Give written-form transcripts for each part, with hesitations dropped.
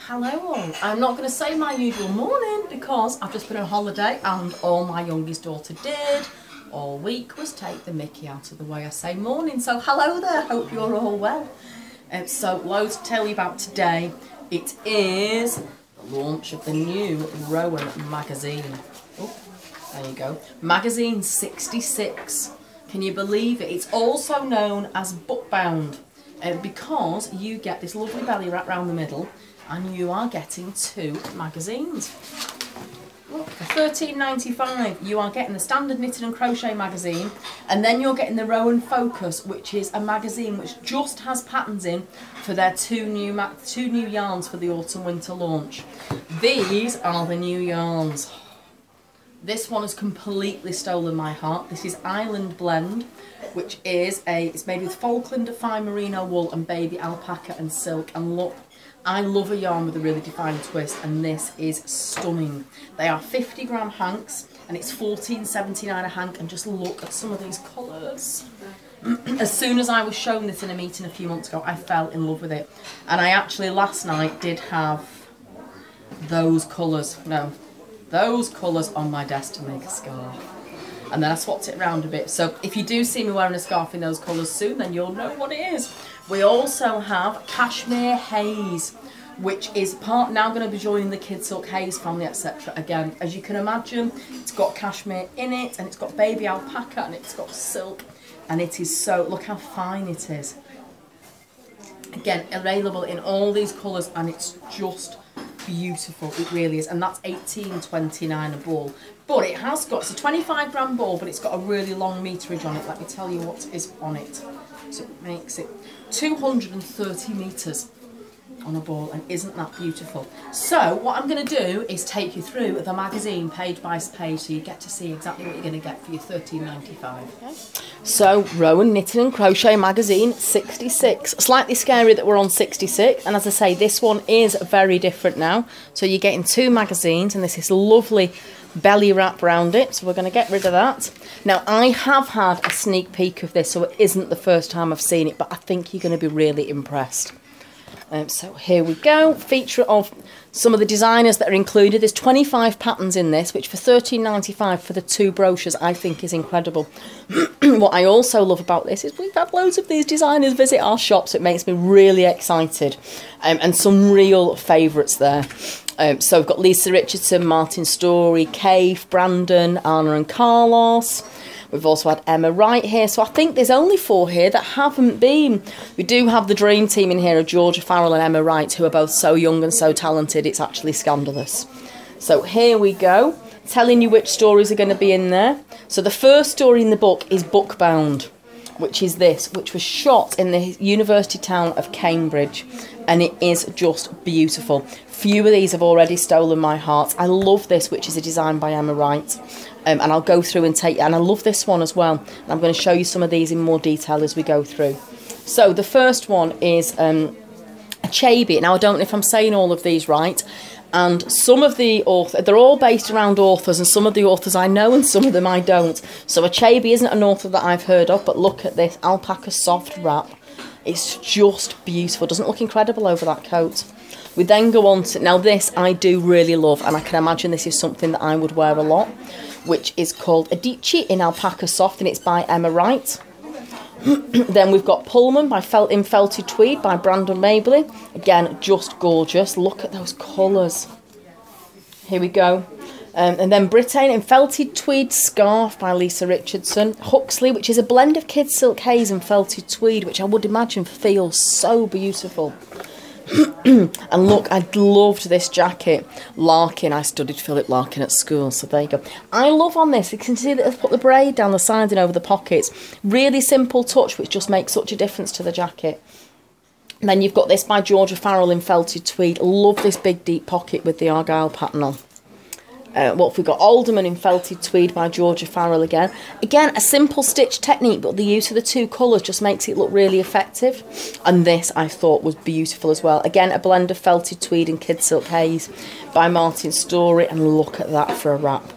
Hello all. I'm not going to say my usual morning because I've just been on holiday and all my youngest daughter did all week was take the mickey out of the way I say morning. So hello there, hope you're all well. So loads to tell you about today. It is the launch of the new Rowan magazine. Oh, there you go. Magazine 66. Can you believe it? It's also known as bookbound because you get this lovely belly wrap round the middle and you are getting 2 magazines. Look, for $13.95 you are getting the standard Knitting and Crochet magazine, and then you're getting the Rowan Focus, which is a magazine which just has patterns in for their two new yarns for the autumn-winter launch. These are the new yarns. This one has completely stolen my heart. This is Island Blend, which is it's made with Falkland fine merino wool and baby alpaca and silk. And look, I love a yarn with a really defined twist, and this is stunning. They are 50-gram hanks, and it's $14.79 a hank. And just look at some of these colours. As soon as I was shown this in a meeting a few months ago, I fell in love with it. And I actually last night did have those colours. No. Those colours on my desk to make a scarf, and then I swapped it around a bit. So if you do see me wearing a scarf in those colours soon, then you'll know what it is. We also have Cashmere Haze, which is now going to be joining the Kid Silk Haze family, etc. Again, as you can imagine, it's got cashmere in it, and it's got baby alpaca, and it's got silk, and it is so, look how fine it is. Again, available in all these colours, and it's just beautiful, it really is. And that's $18.29 a ball, but it has got, it's a 25-gram ball, but it's got a really long meterage on it. Let me tell you what is on it. So it makes it 230 meters on a ball, and isn't that beautiful? So what I'm going to do is take you through the magazine page by page, so you get to see exactly what you're going to get for your $13.95. Okay. So Rowan Knitting and Crochet Magazine 66. Slightly scary that we're on 66, and as I say, this one is very different now. So you're getting 2 magazines, and this is lovely belly wrap around it, so we're going to get rid of that. Now, I have had a sneak peek of this, so it isn't the first time I've seen it, but I think you're going to be really impressed. So here we go, feature of some of the designers that are included. There's 25 patterns in this, which for $13.95 for the 2 brochures I think is incredible. What I also love about this is we've had loads of these designers visit our shop, so it makes me really excited, and some real favourites there. So we've got Lisa Richardson, Martin Story, Cave, Brandon, Anna and Carlos. We've also had Emma Wright here, so I think there's only 4 here that haven't been. We do have the dream team in here of Georgia Farrell and Emma Wright, who are both so young and so talented, it's actually scandalous. So here we go, telling you which stories are going to be in there. So the first story in the book is Bookbound, which is this, which was shot in the university town of Cambridge, and it is just beautiful. Few of these have already stolen my heart. I love this, which is a design by Emma Wright. And I'll go through and take, and I love this one as well. And I'm going to show you some of these in more detail as we go through. So the first one is a Chaby. Now I don't know if I'm saying all of these right. And some of the authors, they're all based around authors, and some of the authors I know and some of them I don't. So a Chaby isn't an author that I've heard of, but look at this alpaca soft wrap. It's just beautiful. Doesn't it look incredible over that coat? We then go on to, now this I do really love, and I can imagine this is something that I would wear a lot, which is called Adichie in Alpaca Soft, and it's by Emma Wright. Then we've got Pullman in Felted Tweed by Brandon Mabley. Again, just gorgeous. Look at those colours. Here we go. And then Britain in Felted Tweed Scarf by Lisa Richardson. Huxley, which is a blend of Kid Silk Haze and Felted Tweed, which I would imagine feels so beautiful. And look, I loved this jacket. Larkin, I studied Philip Larkin at school, so there you go. I love on this, you can see that they've put the braid down the sides and over the pockets. Really simple touch, which just makes such a difference to the jacket. And then you've got this by Georgia Farrell in Felted Tweed. Love this big deep pocket with the Argyle pattern on. What have we got? Alderman in Felted Tweed by Georgia Farrell again. Again, a simple stitch technique, but the use of the 2 colours just makes it look really effective. And this I thought was beautiful as well. Again, a blend of Felted Tweed and Kid Silk Haze by Martin Story, and look at that for a wrap.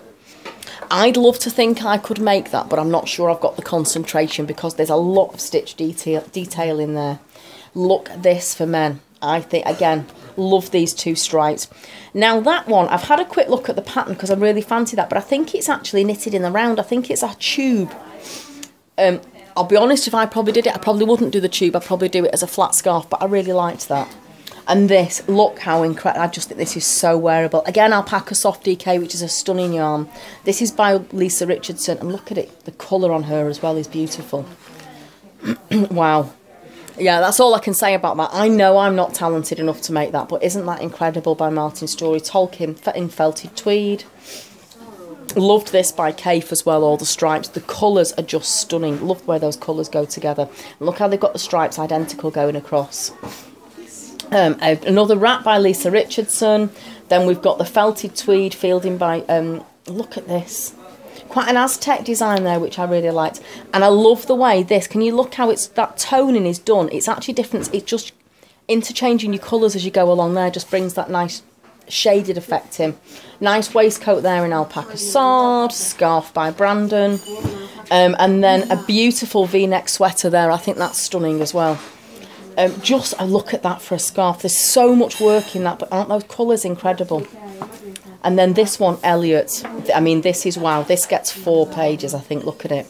I'd love to think I could make that, but I'm not sure I've got the concentration because there's a lot of stitch detail in there. Look at this for men. I think, again, Love these two stripes. Now that one, I've had a quick look at the pattern because I really fancy that, but I think it's actually knitted in the round. I think it's a tube. I'll be honest, if I probably did it, I probably wouldn't do the tube. I'd probably do it as a flat scarf, but I really liked that. And this, look how incredible. I just think this is so wearable. Again, Alpaca Soft DK, which is a stunning yarn. This is by Lisa Richardson. And look at it. The colour on her as well is beautiful. Wow. Yeah, that's all I can say about that. I know I'm not talented enough to make that, but isn't that incredible by Martin Story? Tolkien in felted tweed. Loved this by Kafe as well, all the stripes. The colours are just stunning. Love the way those colours go together. And look how they've got the stripes identical going across. Another wrap by Lisa Richardson. Then we've got the felted tweed fielding by, look at this. Quite an Aztec design there, which I really liked. And I love the way this, can you look how that toning is done? It's actually different. It's just interchanging your colours as you go along there. Just brings that nice shaded effect in. Nice waistcoat there in Alpaca Sard. Scarf by Brandon. And then a beautiful V-neck sweater there. I think that's stunning as well. Just a look at that for a scarf. There's so much work in that, but aren't those colours incredible? And then this one, Elliot. I mean, this is wow. This gets 4 pages, I think. Look at it.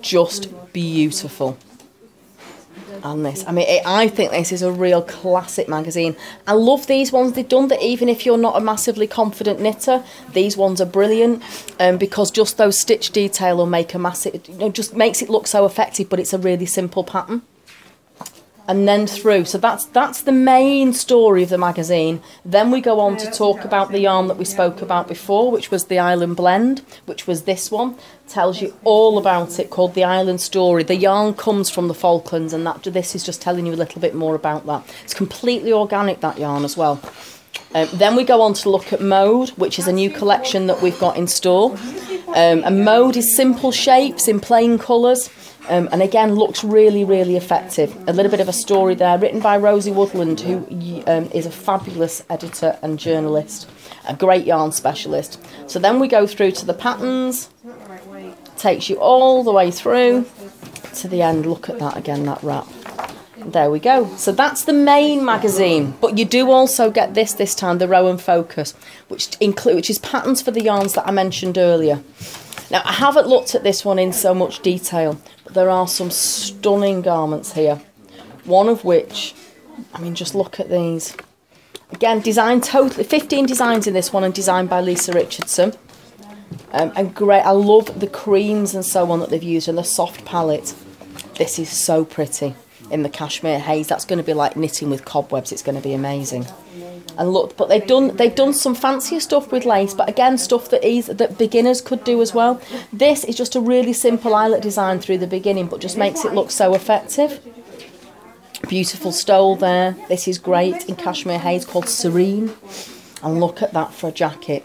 Just beautiful. And this, I mean, I think this is a real classic magazine. I love these ones. They've done that even if you're not a massively confident knitter. These ones are brilliant because just those stitch detail will make a massive, you know, just makes it look so effective, but it's a really simple pattern. And then through, so that's the main story of the magazine. Then we go on to talk about the yarn that we spoke about before, which was the Island Blend, which was this one. Tells you all about it, called The Island Story. The yarn comes from the Falklands, and this is just telling you a little bit more about that. It's completely organic, that yarn as well. Then we go on to look at Mode, which is a new collection that we've got in store. And Mode is simple shapes in plain colours. And again, looks really, really effective. A little bit of a story there, written by Rosie Woodland, who is a fabulous editor and journalist, a great yarn specialist. So then we go through to the patterns, takes you all the way through to the end. Look at that again, that wrap. There we go. So that's the main magazine, but you do also get this time, the Rowan Focus, which is patterns for the yarns that I mentioned earlier. Now, I haven't looked at this one in so much detail, but there are some stunning garments here. One of which, I mean, just look at these. Again, designed totally, 15 designs in this one and designed by Lisa Richardson. And great, I love the creams and so on that they've used and the soft palette. This is so pretty in the Cashmere Haze. That's going to be like knitting with cobwebs. It's going to be amazing. And look, but they've done some fancier stuff with lace, but again, stuff that beginners could do as well. This is just a really simple eyelet design through the beginning, but just makes it look so effective. Beautiful stole there. This is great in Cashmere Haze, called Serene. And look at that for a jacket.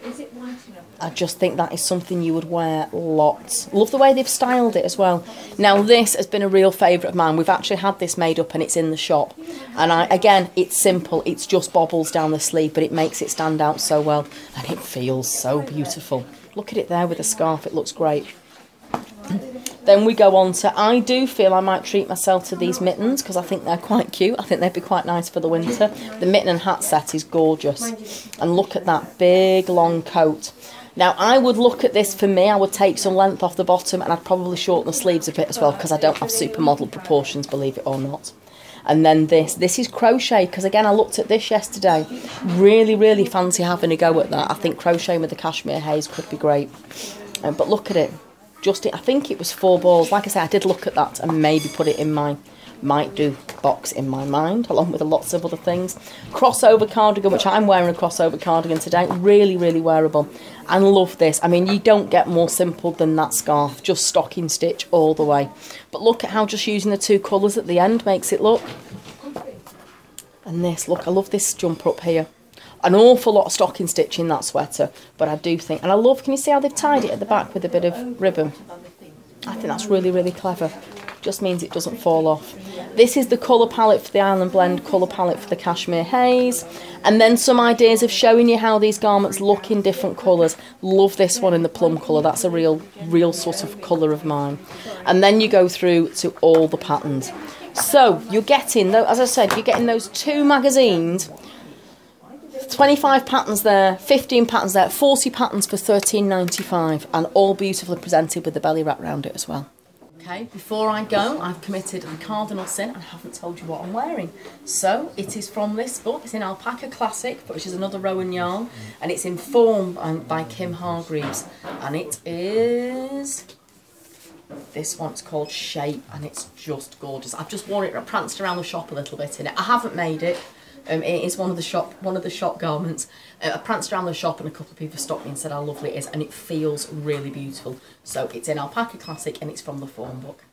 I just think that is something you would wear lots. Love the way they've styled it as well. Now this has been a real favourite of mine. We've actually had this made up and it's in the shop. And again, it's simple. It's just bobbles down the sleeve, but it makes it stand out so well. And it feels so beautiful. Look at it there with a scarf. It looks great. Then we go on to, I do feel I might treat myself to these mittens because I think they're quite cute. I think they'd be quite nice for the winter. The mitten and hat set is gorgeous. And look at that big long coat. Now, I would look at this, for me, I would take some length off the bottom and I'd probably shorten the sleeves a bit as well because I don't have supermodel proportions, believe it or not. And then this is crochet, because again, I looked at this yesterday. Really, really fancy having a go at that. I think crocheting with the Cashmere Haze could be great. But look at it. I think it was 4 balls. Like I say, I did look at that and maybe put it in my might do box in my mind, along with lots of other things. Crossover cardigan, which I'm wearing a crossover cardigan today. Really, really wearable. And love this. I mean, you don't get more simple than that scarf. Just stocking stitch all the way. But look at how just using the 2 colours at the end makes it look. And this, look, I love this jumper up here. An awful lot of stocking stitch in that sweater, but I do think, and I love, can you see how they've tied it at the back with a bit of ribbon? I think that's really, really clever. Just means it doesn't fall off. This is the colour palette for the Island Blend, colour palette for the Cashmere Haze, and then some ideas of showing you how these garments look in different colours. Love this one in the plum colour. That's a real sort of colour of mine. And then you go through to all the patterns. So you're getting, as I said, you're getting those 2 magazines 25 patterns there, 15 patterns there, 40 patterns for £13.95, and all beautifully presented with the belly wrap around it as well. Okay, before I go, I've committed a cardinal sin and I haven't told you what I'm wearing. So it is from this book. It's in Alpaca Classic, which is another Rowan yarn, and it's in Form by Kim Hargreaves, and it is... this one's called Shape, and it's just gorgeous. I've just worn it, I pranced around the shop a little bit in it. I haven't made it. It is one of the shop garments. I pranced around the shop and a couple of people stopped me and said how lovely it is, and it feels really beautiful. So it's in Alpaca Classic and it's from the Form book.